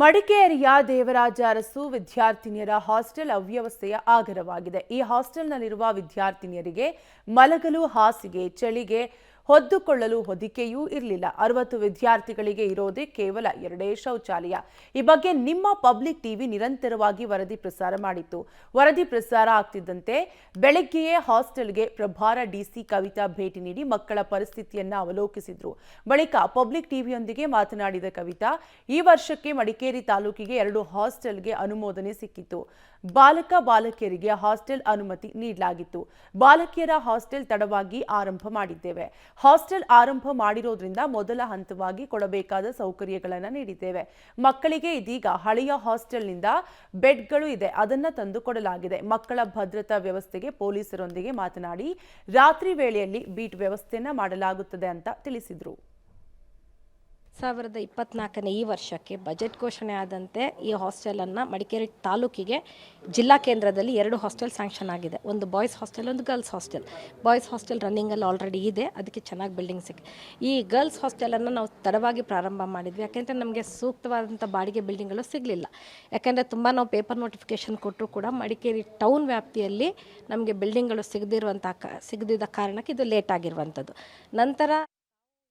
ಮಡಿಕೇರಿಯ ದೇವರಾಜ ಅರಸು ವಿದ್ಯಾರ್ಥಿನಿಯರ ಹಾಸ್ಟೆಲ್ ಅವ್ಯವಸ್ಥೆಯ ಆಗರವಾಗಿದೆ. ಈ ಹಾಸ್ಟೆಲ್ನಲ್ಲಿರುವ ವಿದ್ಯಾರ್ಥಿನಿಯರಿಗೆ ಮಲಗಲು ಹಾಸಿಗೆ, ಚಳಿಗೆ ಹೊದ್ದುಕೊಳ್ಳಲು ಹೊದಿಕೆಯೂ ಇರಲಿಲ್ಲ. 60 ವಿದ್ಯಾರ್ಥಿಗಳಿಗೆ ಇರೋದೇ ಕೇವಲ 2 ಶೌಚಾಲಯ. ಈ ಬಗ್ಗೆ ನಿಮ್ಮ ಪಬ್ಲಿಕ್ ಟಿವಿ ನಿರಂತರವಾಗಿ ವರದಿ ಪ್ರಸಾರ ಮಾಡಿತ್ತು. ವರದಿ ಪ್ರಸಾರ ಆಗ್ತಿದ್ದಂತೆ ಬೆಳಗ್ಗೆಯೇ ಹಾಸ್ಟೆಲ್ಗೆ ಪ್ರಭಾರ ಡಿಸಿ ಕವಿತಾ ಭೇಟಿ ನೀಡಿ ಮಕ್ಕಳ ಪರಿಸ್ಥಿತಿಯನ್ನ ಅವಲೋಕಿಸಿದ್ರು. ಬಳಿಕ ಪಬ್ಲಿಕ್ ಟಿವಿಯೊಂದಿಗೆ ಮಾತನಾಡಿದ ಕವಿತಾ, ಈ ವರ್ಷಕ್ಕೆ ಮಡಿಕೇರಿ ತಾಲೂಕಿಗೆ 2 ಹಾಸ್ಟೆಲ್ಗೆ ಅನುಮೋದನೆ ಸಿಕ್ಕಿತ್ತು. ಬಾಲಕ ಬಾಲಕಿಯರಿಗೆ ಹಾಸ್ಟೆಲ್ ಅನುಮತಿ ನೀಡಲಾಗಿತ್ತು. ಬಾಲಕಿಯರ ಹಾಸ್ಟೆಲ್ ತಡವಾಗಿ ಆರಂಭ ಮಾಡಿದ್ದೇವೆ. ಹಾಸ್ಟೆಲ್ ಆರಂಭ ಮಾಡಿರೋದ್ರಿಂದ ಮೊದಲ ಹಂತವಾಗಿ ಕೊಡಬೇಕಾದ ಸೌಕರ್ಯಗಳನ್ನು ನೀಡಿದ್ದೇವೆ. ಮಕ್ಕಳಿಗೆ ಇದೀಗ ಹಳೆಯ ಹಾಸ್ಟೆಲ್ನಿಂದ ಬೆಡ್ಗಳು ಇದೆ, ಅದನ್ನ ತಂದು ಕೊಡಲಾಗಿದೆ. ಮಕ್ಕಳ ಭದ್ರತಾ ವ್ಯವಸ್ಥೆಗೆ ಪೊಲೀಸರೊಂದಿಗೆ ಮಾತನಾಡಿ ರಾತ್ರಿ ವೇಳೆಯಲ್ಲಿ ಬೀಟ್ ವ್ಯವಸ್ಥೆಯನ್ನ ಮಾಡಲಾಗುತ್ತದೆ ಅಂತ ತಿಳಿಸಿದರು. 2024ನೇ ಈ ವರ್ಷಕ್ಕೆ ಬಜೆಟ್ ಘೋಷಣೆ ಆದಂತೆ ಈ ಹಾಸ್ಟೆಲನ್ನು ಮಡಿಕೇರಿ ತಾಲೂಕಿಗೆ ಜಿಲ್ಲಾ ಕೇಂದ್ರದಲ್ಲಿ 2 ಹಾಸ್ಟೆಲ್ ಸ್ಯಾಂಕ್ಷನ್ ಆಗಿದೆ. ಒಂದು ಬಾಯ್ಸ್ ಹಾಸ್ಟೆಲ್, ಒಂದು ಗರ್ಲ್ಸ್ ಹಾಸ್ಟೆಲ್. ಬಾಯ್ಸ್ ಹಾಸ್ಟೆಲ್ ರನ್ನಿಂಗಲ್ಲಿ ಆಲ್ರೆಡಿ ಇದೆ, ಅದಕ್ಕೆ ಚೆನ್ನಾಗಿ ಬಿಲ್ಡಿಂಗ್ ಸಿಕ್ಕಿದೆ. ಈ ಗರ್ಲ್ಸ್ ಹಾಸ್ಟೆಲನ್ನು ನಾವು ತಡವಾಗಿ ಪ್ರಾರಂಭ ಮಾಡಿದ್ವಿ, ಯಾಕೆಂದರೆ ನಮಗೆ ಸೂಕ್ತವಾದಂಥ ಬಾಡಿಗೆ ಬಿಲ್ಡಿಂಗ್ಗಳು ಸಿಗಲಿಲ್ಲ. ಯಾಕೆಂದರೆ ತುಂಬ ನಾವು ಪೇಪರ್ ನೋಟಿಫಿಕೇಷನ್ ಕೊಟ್ಟರು ಕೂಡ ಮಡಿಕೇರಿ ಟೌನ್ ವ್ಯಾಪ್ತಿಯಲ್ಲಿ ನಮಗೆ ಬಿಲ್ಡಿಂಗ್ಗಳು ಸಿಗದಿದ್ದ ಕಾರಣಕ್ಕೆ ಇದು ಲೇಟ್ ಆಗಿರುವಂಥದ್ದು. ನಂತರ